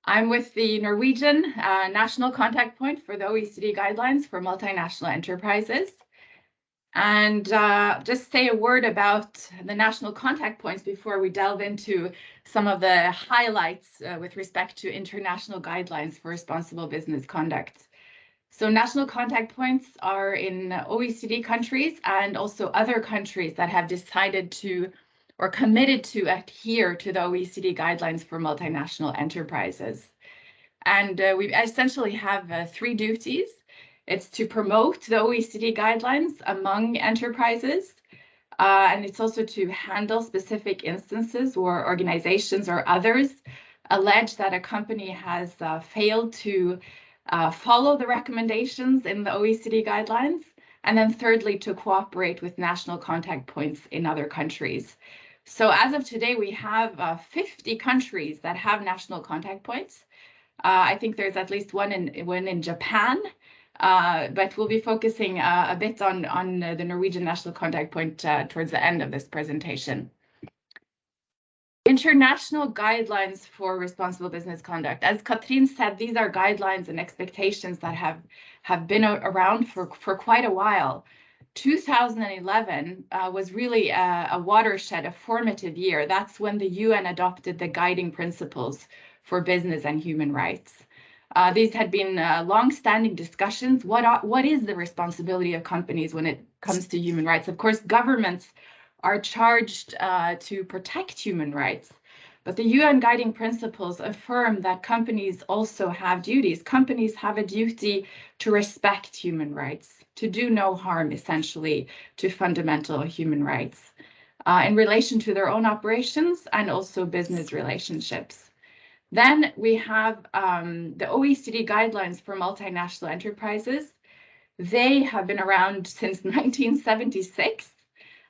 I'm with the Norwegian national contact point for the OECD guidelines for multinational enterprises. And just say a word about the national contact points before we delve into some of the highlights with respect to international guidelines for responsible business conduct. So national contact points are in OECD countries and also other countries that have decided to or committed to adhere to the OECD guidelines for multinational enterprises. And we essentially have three duties. It's to promote the OECD guidelines among enterprises, and it's also to handle specific instances where organizations or others allege that a company has failed to follow the recommendations in the OECD guidelines. And then thirdly, to cooperate with national contact points in other countries. So as of today, we have 50 countries that have national contact points. I think there's at least one in Japan, but we'll be focusing a bit on the Norwegian national contact point towards the end of this presentation. International guidelines for responsible business conduct. As Katrin said, these are guidelines and expectations that have been around for quite a while. 2011 was really a watershed, a formative year. That's when the UN adopted the guiding principles for business and human rights. These had been long-standing discussions. What is the responsibility of companies when it comes to human rights? Of course, governments are charged to protect human rights, but the UN guiding principles affirm that companies also have duties. Companies have a duty to respect human rights, to do no harm, essentially, to fundamental human rights in relation to their own operations and also business relationships. Then we have the OECD guidelines for multinational enterprises. They have been around since 1976,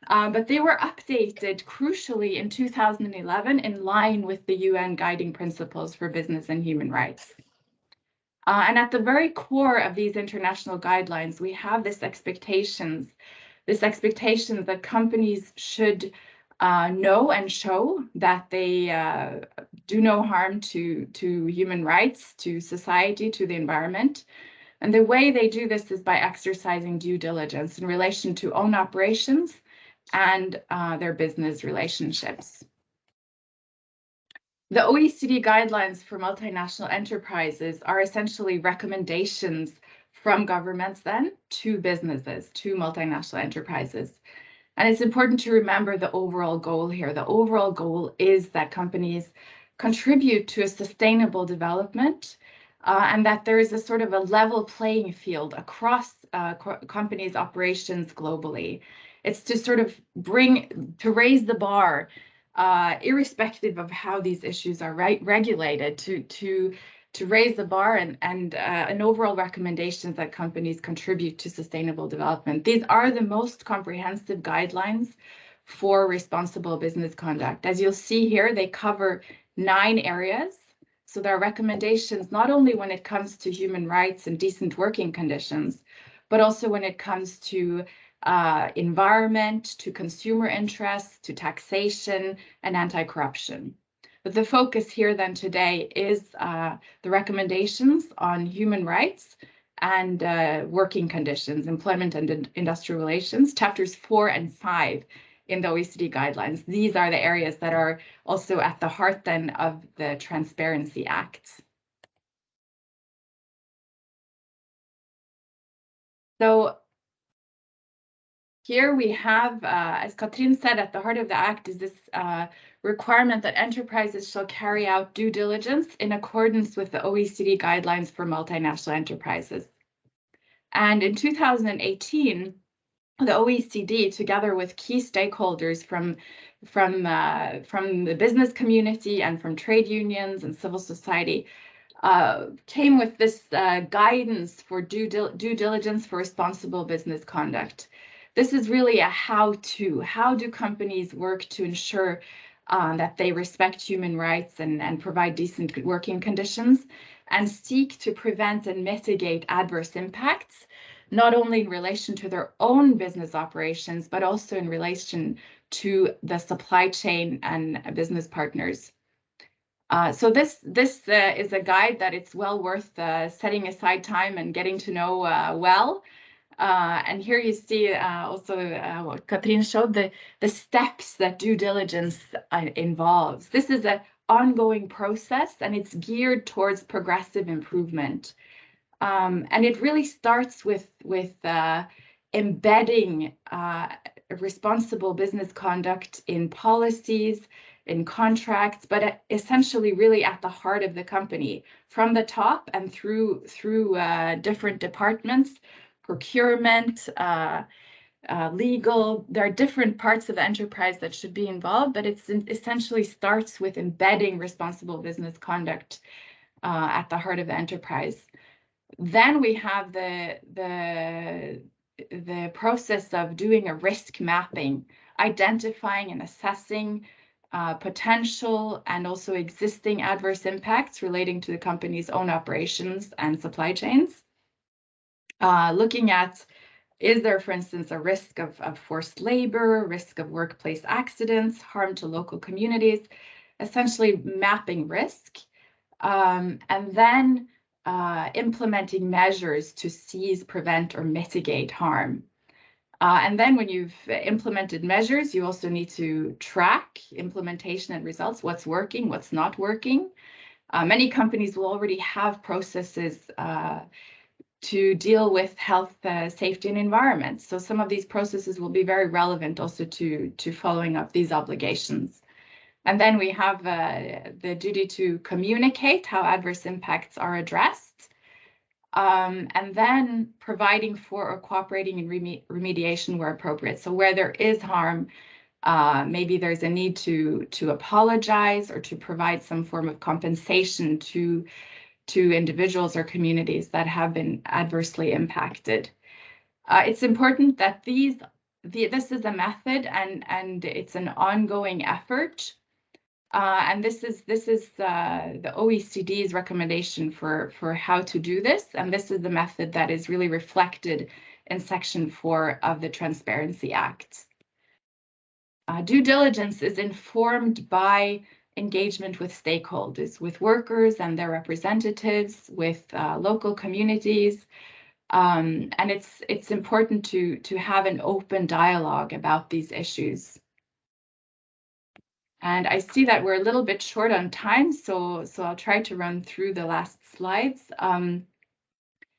but they were updated crucially in 2011 in line with the UN guiding principles for business and human rights. And at the very core of these international guidelines, we have this expectation that companies should know and show that they do no harm to human rights, to society, to the environment. And the way they do this is by exercising due diligence in relation to own operations and their business relationships. The OECD guidelines for multinational enterprises are essentially recommendations from governments then to businesses, to multinational enterprises. And it's important to remember the overall goal here. The overall goal is that companies contribute to a sustainable development and that there is a sort of a level playing field across companies' operations globally. It's to sort of raise the bar, irrespective of how these issues are regulated, to raise the bar and an overall recommendations that companies contribute to sustainable development. These are the most comprehensive guidelines for responsible business conduct. As you'll see here, they cover 9 areas. So there are recommendations not only when it comes to human rights and decent working conditions, but also when it comes to environment, to consumer interests, to taxation and anti-corruption. But the focus here then today is the recommendations on human rights and working conditions, employment and industrial relations, chapters 4 and 5 in the OECD guidelines. These are the areas that are also at the heart then of the Transparency Act. So here we have, as Katrin said, at the heart of the Act is this requirement that enterprises shall carry out due diligence in accordance with the OECD guidelines for multinational enterprises. And in 2018, the OECD, together with key stakeholders from the business community and from trade unions and civil society, came with this guidance for due diligence for responsible business conduct. This is really a how-to. How do companies work to ensure that they respect human rights and provide decent working conditions and seek to prevent and mitigate adverse impacts, not only in relation to their own business operations, but also in relation to the supply chain and business partners. So this is a guide that it's well worth setting aside time and getting to know well. And here you see also what Katrine showed, the steps that due diligence involves. This is an ongoing process, and it's geared towards progressive improvement. And it really starts with embedding responsible business conduct in policies, in contracts, but essentially really at the heart of the company, from the top and through different departments, procurement, legal. There are different parts of the enterprise that should be involved, but it essentially starts with embedding responsible business conduct at the heart of the enterprise. Then we have the process of doing a risk mapping, identifying and assessing potential and also existing adverse impacts relating to the company's own operations and supply chains. Looking at, is there, for instance, a risk of forced labor, risk of workplace accidents, harm to local communities, essentially mapping risk, and then implementing measures to seize, prevent, or mitigate harm. And then when you've implemented measures, you also need to track implementation and results, what's working, what's not working. Many companies will already have processes to deal with health, safety, and environment. So some of these processes will be very relevant also to following up these obligations. And then we have the duty to communicate how adverse impacts are addressed, and then providing for or cooperating in remediation where appropriate. So where there is harm, maybe there's a need to apologize or to provide some form of compensation to individuals or communities that have been adversely impacted. It's important that this is a method and it's an ongoing effort. And this is the OECD's recommendation for how to do this. And this is the method that is really reflected in Section 4 of the Transparency Act. Due diligence is informed by engagement with stakeholders, with workers and their representatives, with local communities. And it's important to have an open dialogue about these issues. And I see that we're a little bit short on time, so I'll try to run through the last slides.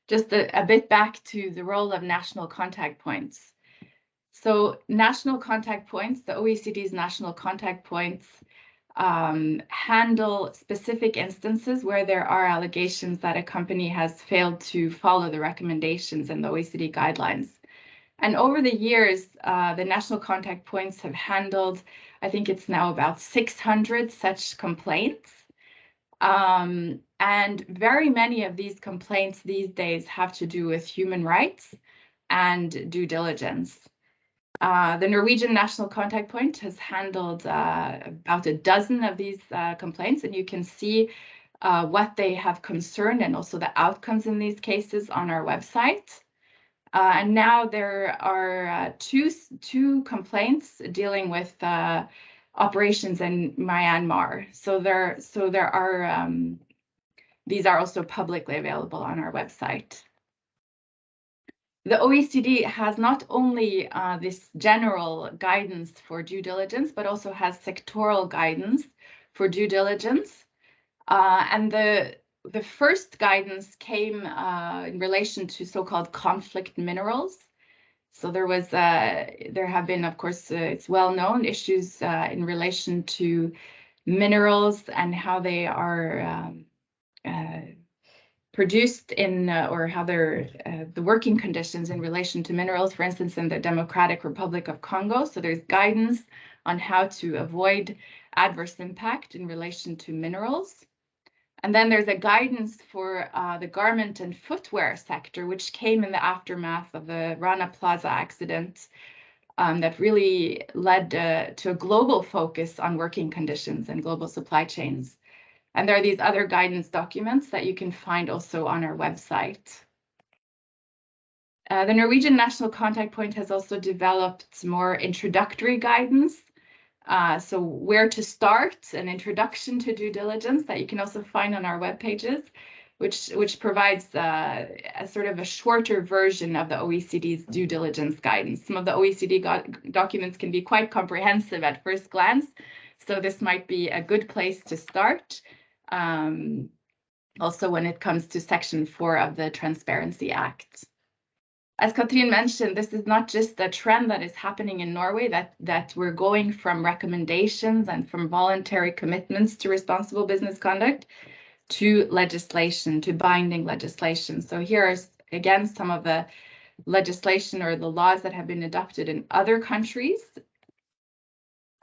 Just a bit back to the role of national contact points. So national contact points, the OECD's national contact points, handle specific instances where there are allegations that a company has failed to follow the recommendations in the OECD guidelines. And over the years, the national contact points have handled, I think it's now about 600 such complaints. And very many of these complaints these days have to do with human rights and due diligence. The Norwegian National Contact Point has handled about a dozen of these complaints, and you can see what they have concerned and also the outcomes in these cases on our website. And now there are two complaints dealing with operations in Myanmar. So there are these are also publicly available on our website. The OECD has not only this general guidance for due diligence, but also has sectoral guidance for due diligence. And the first guidance came in relation to so-called conflict minerals. So there have been, of course, it's well known issues in relation to minerals and how they are produced in or how they're the working conditions in relation to minerals, for instance, in the Democratic Republic of Congo. So there's guidance on how to avoid adverse impact in relation to minerals. And then there's a guidance for the garment and footwear sector, which came in the aftermath of the Rana Plaza accident that really led to a global focus on working conditions and global supply chains. And there are these other guidance documents that you can find also on our website. The Norwegian National Contact Point has also developed more introductory guidance So where to start, an introduction to due diligence that you can also find on our web pages, which provides a sort of a shorter version of the OECD's due diligence guidance. Some of the OECD documents can be quite comprehensive at first glance, so this might be a good place to start. Also when it comes to Section 4 of the Transparency Act. As Katrin mentioned, this is not just a trend that is happening in Norway, that we're going from recommendations and from voluntary commitments to responsible business conduct to legislation, to binding legislation. So here are, again, some of the legislation or the laws that have been adopted in other countries.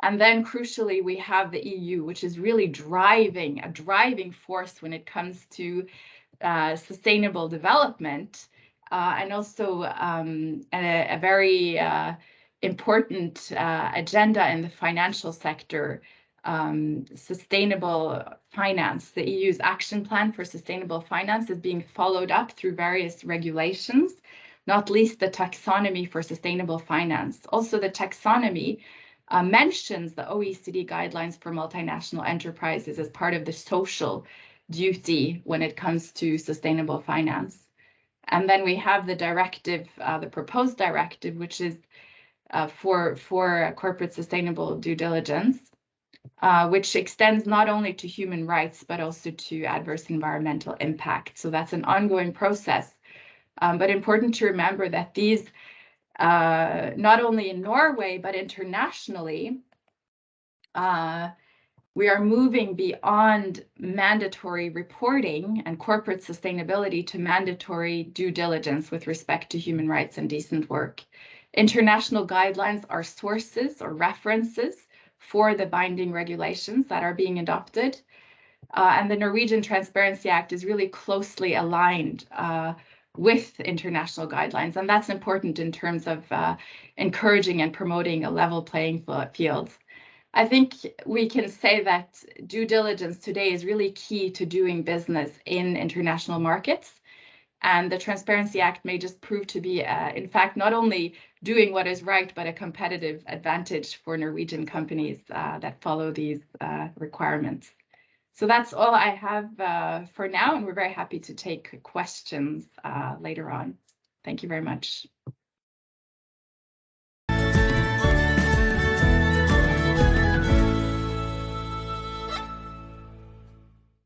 And then crucially, we have the EU, which is really a driving force when it comes to sustainable development, and also a very important agenda in the financial sector, sustainable finance. The EU's action plan for sustainable finance is being followed up through various regulations, not least the taxonomy for sustainable finance. Also, the taxonomy mentions the OECD guidelines for multinational enterprises as part of the social duty when it comes to sustainable finance. And then we have the directive, the proposed directive, which is for corporate sustainable due diligence, which extends not only to human rights, but also to adverse environmental impact. So that's an ongoing process, but important to remember that these, not only in Norway, but internationally, we are moving beyond mandatory reporting and corporate sustainability to mandatory due diligence with respect to human rights and decent work. International guidelines are sources or references for the binding regulations that are being adopted. And the Norwegian Transparency Act is really closely aligned with international guidelines. And that's important in terms of encouraging and promoting a level playing field. I think we can say that due diligence today is really key to doing business in international markets. And the Transparency Act may just prove to be, in fact, not only doing what is right, but a competitive advantage for Norwegian companies that follow these requirements. So that's all I have for now, and we're very happy to take questions later on. Thank you very much.